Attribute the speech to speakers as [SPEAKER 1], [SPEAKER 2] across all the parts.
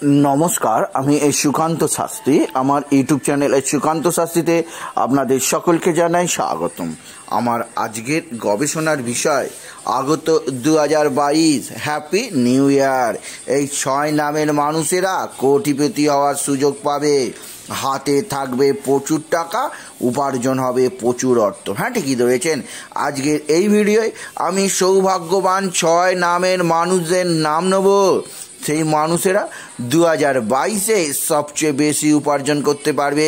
[SPEAKER 1] नमस्कार सुकांत शास्त्री आमार YouTube channel Sukanta शास्त्रीते आपनादेर सकलके जानाई स्वागतम। आमार आजकेर गवेषणार विषय आगत 2022 हैप्पी निउ ईयर। এই 6 नामेर मानुषेरा कोटिपति हওয়ার सुयोग पाबे, हाथे थाकबे प्रचुर टाका, उपार्जन होबे प्रचुर अर्थ। हाँ ठीकই ধরেছেন। आजकेर এই ভিডিওয় আমি সৌভাগ্যবান 6 नामेर मानुषদের नाम নেব। সেই মানুষেরা 2022-এ সবচেয়ে বেশি উপার্জন করতে পারবে।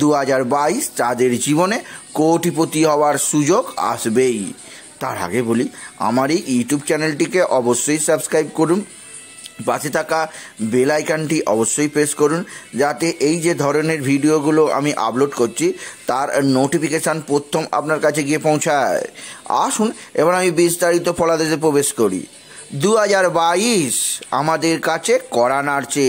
[SPEAKER 1] 2022 তাদের জীবনে কোটিপতি হওয়ার সুযোগ আসবেই। তার আগে বলি, আমার এই ইউটিউব চ্যানেলটিকে অবশ্যই সাবস্ক্রাইব করুন, পাশে থাকা বেল আইকনটি অবশ্যই প্রেস করুন, যাতে এই যে ধরনের ভিডিওগুলো আমি আপলোড করছি তার নোটিফিকেশান প্রথম আপনার কাছে গিয়ে পৌঁছায়। আসুন এবার আমি বিস্তারিত ফলাদেশে প্রবেশ করি। 2022 আমাদের কাছে কড়া নাড়ছে।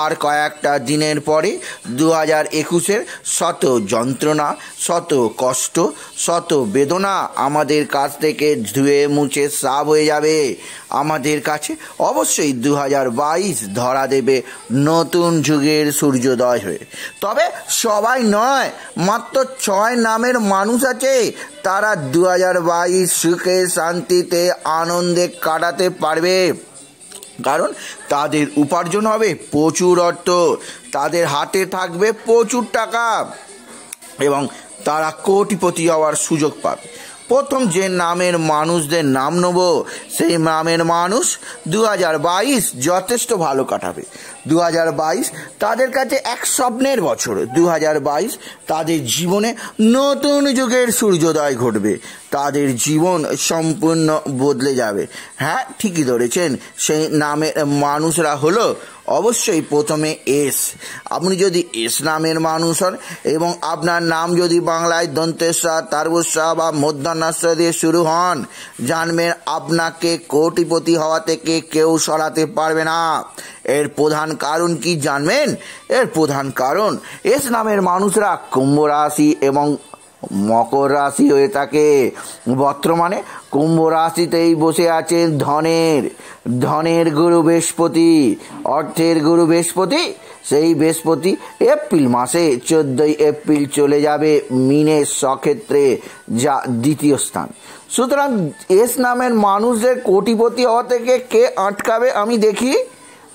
[SPEAKER 1] আর কয়েকটা দিনের পরে 2021-এর শত যন্ত্রণা, শত কষ্ট, শত বেদনা আমাদের কাছ থেকে ধুয়ে মুছে সাফ হয়ে যাবে। আমাদের কাছে অবশ্যই 2022 ধরা দেবে নতুন যুগের সূর্যোদয় হয়ে। তবে সবাই নয়, মাত্র 6 নামের মানুষ আছে তারা 2022 সুখে শান্তিতে আনন্দে কাটাতে পারবে। কারণ তাদের উপার্জন হবে প্রচুর অর্থ, তাদের হাতে থাকবে প্রচুর টাকা এবং তারা কোটিপতি হওয়ার সুযোগ পাবে। প্রথম যে নামের মানুষদের নাম নেব, সেই নামের মানুষ 2022 যথেষ্ট ভালো কাটাবে। 2022 তাদের কাছে এক স্বপ্নের বছর। 2022 তাদের জীবনে নতুন যুগের সূর্যোদয় ঘটবে, তাদের জীবন সম্পূর্ণ বদলে যাবে। হ্যাঁ ঠিকই ধরেছেন, সেই নামের মানুষরা হলো অবশ্যই প্রথমে এস। আপনি যদি এস নামের মানুষ হন এবং আপনার নাম যদি বাংলায় দন্তেশ্বর, তারবস্যা বা মধ্যাহ্নাস্য দিয়ে শুরু হন, জানবেন আপনাকে কোটিপতি হওয়া থেকে কেউ সরাতে পারবে না। এর প্রধান কারণ কি জানবেন? এর প্রধান কারণ এস নামের মানুষরা কুম্ভ রাশি এবং মকর রাশি হয়ে থাকে। বর্তমানে কুম্ভ রাশিতেই বসে আছেন ধনের গুরু বৃহস্পতি, অর্থের গুরু বৃহস্পতি। সেই বৃহস্পতি এপ্রিল মাসে 14 এপ্রিল চলে যাবে মিনের স্বক্ষেত্রে, যা দ্বিতীয় স্থান। সুতরাং এস নামের মানুষদের কোটিপতি হওয়া থেকে কে আটকাবে আমি দেখি।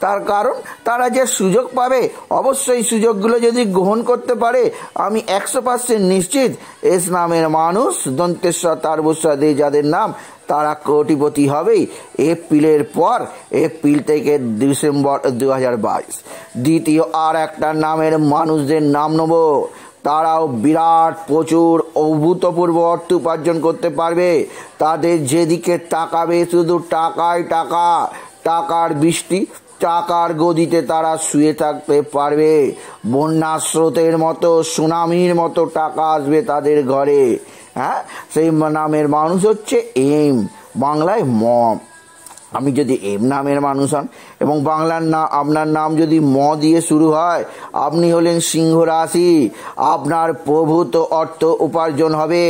[SPEAKER 1] তার কারণ তারা যে সুযোগ পাবে, অবশ্যই সুযোগগুলো যদি গ্রহণ করতে পারে, আমি 100% নিশ্চিত এস নামের মানুষ দন্তেশ্বর, তারবস্যা দিয়ে যাদের নাম, তারা কোটিপতি হবেই এপ্রিলের পর, এপ্রিল থেকে ডিসেম্বর 2022। দ্বিতীয় আর একটা নামের মানুষদের নাম নেব, তারাও বিরাট প্রচুর অভূতপূর্ব অর্থ উপার্জন করতে পারবে। তাদের যেদিকে তাকাবে শুধু টাকায় টাকা, টাকার বৃষ্টি, টাকার গদিতে তারা শুয়ে থাকতে পারবে। বন্যা স্রোতের মতো, সুনামির মতো টাকা আসবে তাদের ঘরে। হ্যাঁ, সেই নামের মানুষ হচ্ছে এম, বাংলায় মম। আমি যদি এম নামের মানুষ হন এবং বাংলার আপনার নাম যদি ম দিয়ে শুরু হয়, আপনি হলেন সিংহ রাশি। আপনার প্রভূত অর্থ উপার্জন হবে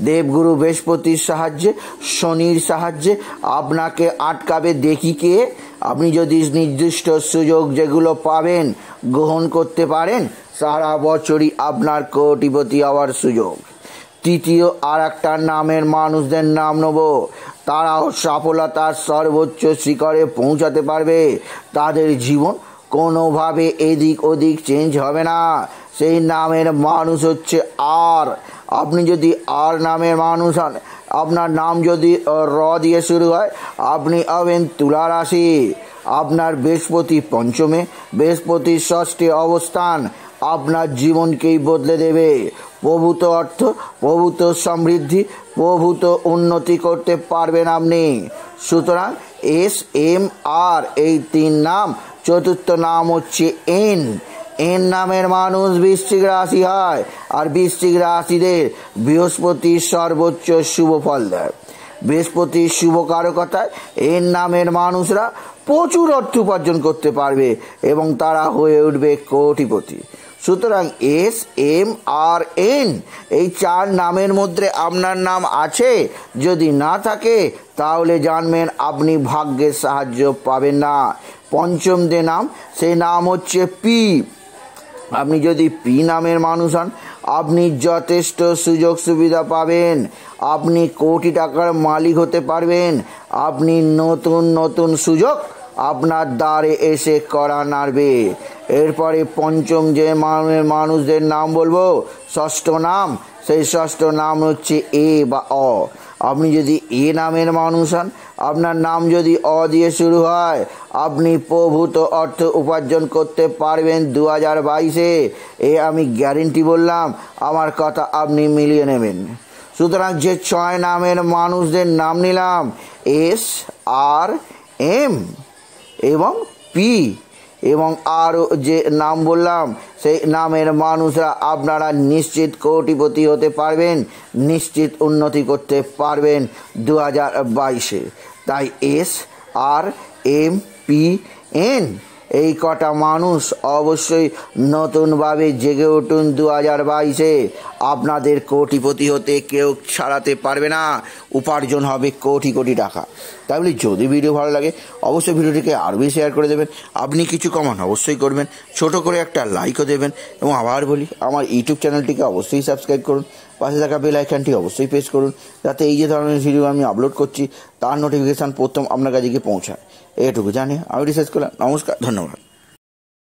[SPEAKER 1] দেবগুরু বৃহস্পতির সাহায্যে, শনির সাহায্যে। আপনাকে আটকাবে দেখি কে? আপনি যদি নির্দিষ্ট সুযোগ যেগুলো পাবেন গ্রহণ করতে পারেন, সারা বছরই আপনার কোটিপতি হওয়ার সুযোগ। তৃতীয় আর একটা নামের মানুষদের নাম নেব, তারাও সফলতার সর্বোচ্চ শিখরে পৌঁছাতে পারবে। তাদের জীবন কোনোভাবে এদিক ওদিক চেঞ্জ হবে না। সেই নামের মানুষ হচ্ছে আর। আপনি যদি আর নামের মানুষ হন, আপনার নাম যদি র দিয়ে শুরু হয়, আপনি হবেন তুলা রাশি। আপনার বৃহস্পতি পঞ্চমে, বৃহস্পতির ষষ্ঠে অবস্থান আপনার জীবনকেই বদলে দেবে। প্রভূত অর্থ, প্রভূত সমৃদ্ধি, প্রভূত উন্নতি করতে পারবেন আপনি। সুতরাং এস, এম, আর এই 3 নাম। চতুর্থ নাম হচ্ছে এন। এন নামের মানুষ বৃশ্চিক রাশি হয়, আর বৃশ্চিক রাশিদের বৃহস্পতি সর্বোচ্চ শুভ ফল দেয়। বৃহস্পতির শুভ কারকতায় এর নামের মানুষরা প্রচুর অর্থ উপার্জন করতে পারবে এবং তারা হয়ে উঠবে কোটিপতি। সুতরাং SMRN এই 4 নামের মধ্যে আপনার নাম আছে, যদি না থাকে তাহলে জানবেন আপনি ভাগ্যের সাহায্য পাবেন না। পঞ্চম যে নাম, সেই নাম হচ্ছে পি। আপনি যদি পি নামের মানুষ হন, আপনি যথেষ্ট সুযোগ সুবিধা পাবেন, আপনি কোটি টাকার মালিক হতে পারবেন, আপনি নতুন নতুন সুযোগ আপনার দ্বারে এসে করা নাড়বে। এরপরে পঞ্চম যে মানুষদের নাম বলবো, ষষ্ঠ নাম, সেই ষষ্ঠ নাম হচ্ছে এ বা অ। আপনি যদি এ নামের মানুষ হন, আপনার নাম যদি অ দিয়ে শুরু হয়, আপনি প্রভূত অর্থ উপার্জন করতে পারবেন 2022-এ। আমি গ্যারেন্টি বললাম, আমার কথা আপনি মিলিয়ে নেবেন। সুতরাং যে 6 নামের মানুষদের নাম নিলাম, SRM এবং পি এবং আরও যে নাম বললাম, সেই নামের মানুষরা আপনারা নিশ্চিত কোটিপতি হতে পারবেন, নিশ্চিত উন্নতি করতে পারবেন 2022-এ। তাই SRMPN এই কটা মানুষ অবশ্যই নতুনভাবে জেগে উঠুন 2022-এ। আপনাদের কোটিপতি হতে কেউ ছাড়াতে পারবে না, উপার্জন হবে কোটি কোটি টাকা। তাই বলি, যদি ভিডিও ভালো লাগে অবশ্যই ভিডিওটিকে আরও বেশি শেয়ার করে দেবেন। আপনি কিছু কমেন্ট অবশ্যই করবেন, ছোট করে একটা লাইকও দেবেন। এবং আবার বলি, আমার ইউটিউব চ্যানেলটিকে অবশ্যই সাবস্ক্রাইব করুন, পাশে থাকা বেল আইকনটি অবশ্যই প্রেস করুন, যাতে এই যে ধরনের ভিডিও আমি আপলোড করছি তার নোটিফিকেশান প্রথম আপনার কাছে গিয়ে পৌঁছায়। এটুকু জানি আমি রিসার্চ করলাম। নমস্কার, ধন্যবাদ।